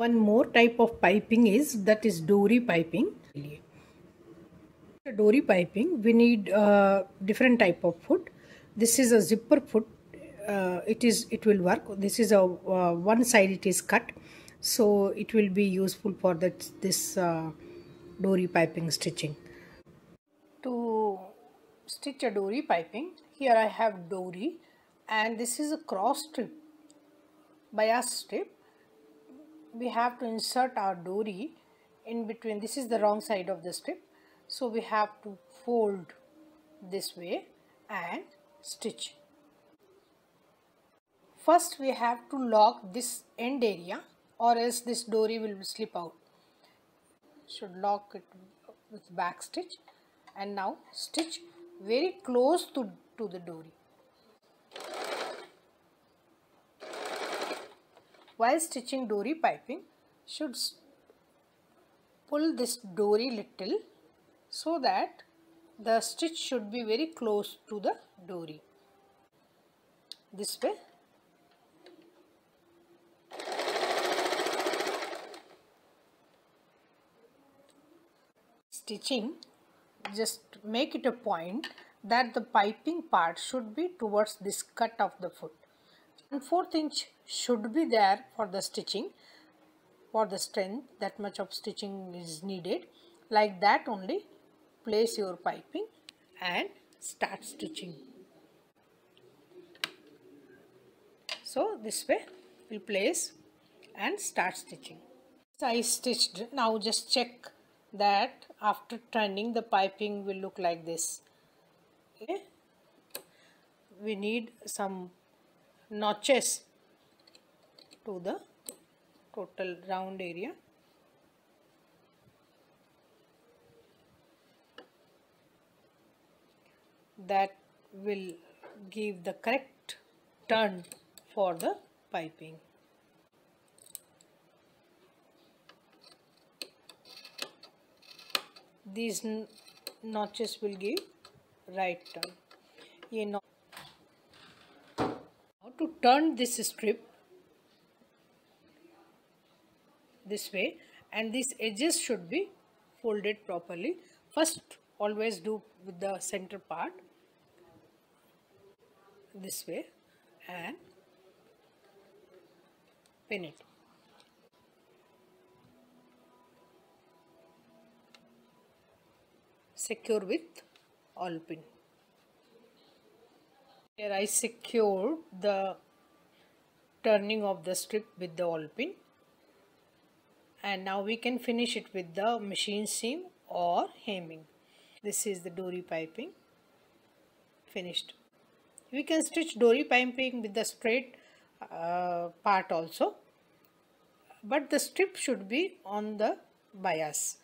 One more type of piping is Dori piping. For Dori piping, we need different type of foot. This is a zipper foot. It will work. This is a one side it is cut, so it will be useful for this Dori piping stitching. To stitch a Dori piping, here I have Dori, and this is a cross strip, bias strip. We have to insert our Dori in between. This is the wrong side of the strip, so we have to fold this way and stitch. First we have to lock this end area, or else this Dori will slip out. Should lock it with back stitch, and now stitch very close to the Dori. While stitching Dori piping, should pull this Dori little, so that the stitch should be very close to the Dori. This way. Stitching, just make it a point that the piping part should be towards this cut of the foot. 1/4 inch should be there for the stitching. For the strength, that much of stitching is needed. Like that only, place your piping and start stitching. So this way we'll place and start stitching. So I stitched. Now just check that after turning the piping will look like this. Okay. We need some notches to the total round area. That will give the correct turn for the piping. These notches will give right turn. How to turn this strip this way, and these edges should be folded properly. First, always do with the center part this way and pin it. Secure with awl pin. Here I secured the turning of the strip with the awl pin, and now we can finish it with the machine seam or hemming. This is the Dori piping finished. We can stitch Dori piping with the straight part also, but the strip should be on the bias.